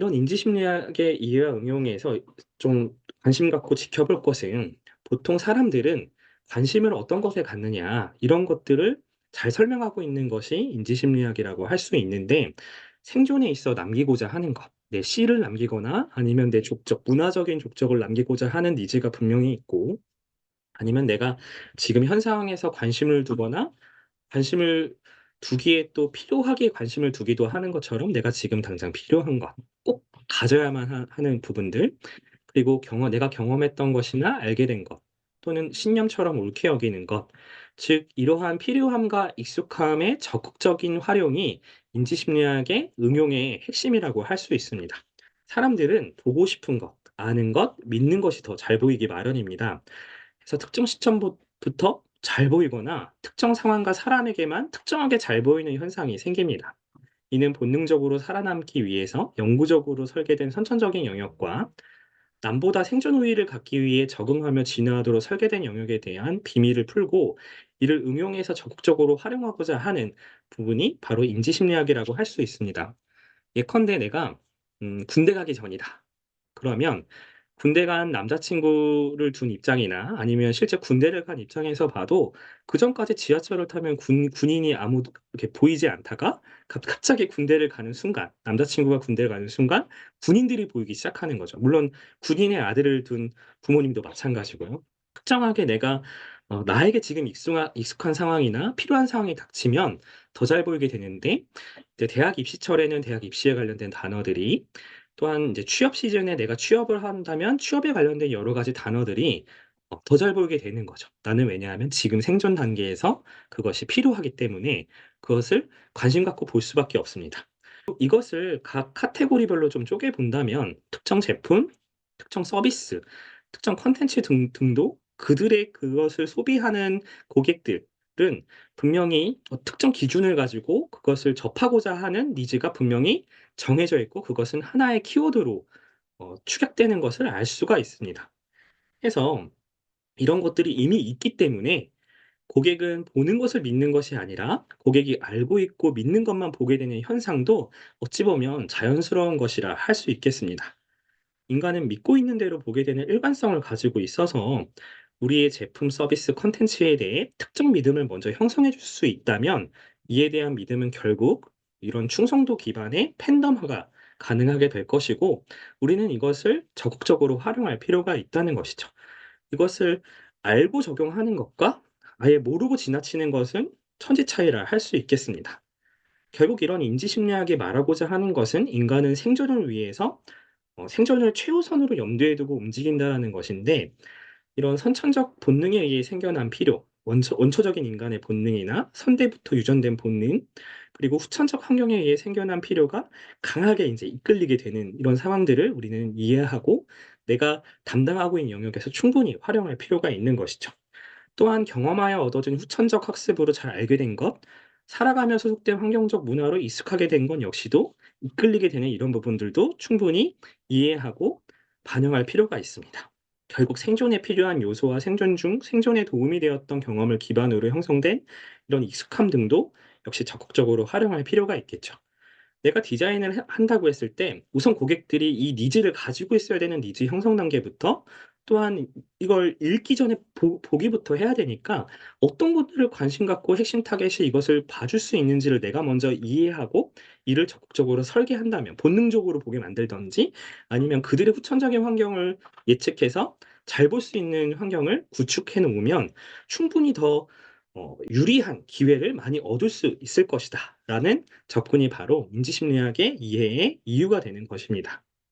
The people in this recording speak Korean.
이런 인지심리학의 이해와 응용에서 좀 관심 갖고 지켜볼 것은 보통 사람들은 관심을 어떤 것에 갖느냐 이런 것들을 잘 설명하고 있는 것이 인지심리학이라고 할 수 있는데 생존에 있어 남기고자 하는 것, 내 씨를 남기거나 아니면 내 족적, 문화적인 족적을 남기고자 하는 니즈가 분명히 있고 아니면 내가 지금 현 상황에서 관심을 두거나 관심을 두기에 또 필요하게 관심을 두기도 하는 것처럼 내가 지금 당장 필요한 것, 꼭 가져야만 하는 부분들, 그리고 내가 경험했던 것이나 알게 된 것, 또는 신념처럼 옳게 여기는 것, 즉 이러한 필요함과 익숙함의 적극적인 활용이 인지심리학의 응용의 핵심이라고 할 수 있습니다. 사람들은 보고 싶은 것, 아는 것, 믿는 것이 더 잘 보이기 마련입니다. 그래서 특정 시점부터 잘 보이거나 특정 상황과 사람에게만 특정하게 잘 보이는 현상이 생깁니다. 이는 본능적으로 살아남기 위해서 영구적으로 설계된 선천적인 영역과 남보다 생존 우위를 갖기 위해 적응하며 진화하도록 설계된 영역에 대한 비밀을 풀고 이를 응용해서 적극적으로 활용하고자 하는 부분이 바로 인지심리학이라고 할 수 있습니다. 예컨대 내가 군대 가기 전이다. 그러면 군대 간 남자친구를 둔 입장이나 아니면 실제 군대를 간 입장에서 봐도 그전까지 지하철을 타면 군인이 아무도 이렇게 보이지 않다가 갑자기 군대를 가는 순간, 남자친구가 군대를 가는 순간 군인들이 보이기 시작하는 거죠. 물론 군인의 아들을 둔 부모님도 마찬가지고요. 특정하게 내가 나에게 지금 익숙한 상황이나 필요한 상황이 닥치면 더 잘 보이게 되는데 이제 대학 입시철에는 대학 입시에 관련된 단어들이 또한 이제 취업 시즌에 내가 취업을 한다면 취업에 관련된 여러 가지 단어들이 더 잘 보이게 되는 거죠. 나는 왜냐하면 지금 생존 단계에서 그것이 필요하기 때문에 그것을 관심 갖고 볼 수밖에 없습니다. 이것을 각 카테고리별로 좀 쪼개 본다면 특정 제품, 특정 서비스, 특정 콘텐츠 등도 그들의 그것을 소비하는 고객들은 분명히 특정 기준을 가지고 그것을 접하고자 하는 니즈가 분명히 정해져 있고 그것은 하나의 키워드로 축약되는 것을 알 수가 있습니다. 그래서 이런 것들이 이미 있기 때문에 고객은 보는 것을 믿는 것이 아니라 고객이 알고 있고 믿는 것만 보게 되는 현상도 어찌 보면 자연스러운 것이라 할 수 있겠습니다. 인간은 믿고 있는 대로 보게 되는 일관성을 가지고 있어서 우리의 제품, 서비스, 콘텐츠에 대해 특정 믿음을 먼저 형성해 줄 수 있다면 이에 대한 믿음은 결국 이런 충성도 기반의 팬덤화가 가능하게 될 것이고 우리는 이것을 적극적으로 활용할 필요가 있다는 것이죠. 이것을 알고 적용하는 것과 아예 모르고 지나치는 것은 천지 차이라 할 수 있겠습니다. 결국 이런 인지심리학이 말하고자 하는 것은 인간은 생존을 위해서 생존을 최우선으로 염두에 두고 움직인다라는 것인데 이런 선천적 본능에 의해 생겨난 필요, 원초적인 인간의 본능이나 선대부터 유전된 본능, 그리고 후천적 환경에 의해 생겨난 필요가 강하게 인제 이끌리게 되는 이런 상황들을 우리는 이해하고 내가 담당하고 있는 영역에서 충분히 활용할 필요가 있는 것이죠. 또한 경험하여 얻어진 후천적 학습으로 잘 알게 된 것, 살아가며 소속된 환경적 문화로 익숙하게 된 것 역시도 이끌리게 되는 이런 부분들도 충분히 이해하고 반영할 필요가 있습니다. 결국 생존에 필요한 요소와 생존 중 생존에 도움이 되었던 경험을 기반으로 형성된 이런 익숙함 등도 역시 적극적으로 활용할 필요가 있겠죠. 내가 디자인을 한다고 했을 때 우선 고객들이 이 니즈를 가지고 있어야 되는 니즈 형성 단계부터 또한 이걸 읽기 전에 보기부터 해야 되니까 어떤 것들을 관심 갖고 핵심 타겟이 이것을 봐줄 수 있는지를 내가 먼저 이해하고 이를 적극적으로 설계한다면 본능적으로 보게 만들든지 아니면 그들의 후천적인 환경을 예측해서 잘 볼 수 있는 환경을 구축해 놓으면 충분히 더 유리한 기회를 많이 얻을 수 있을 것이다.'라는 접근이 바로 인지심리학의 이해의 이유가 되는 것입니다.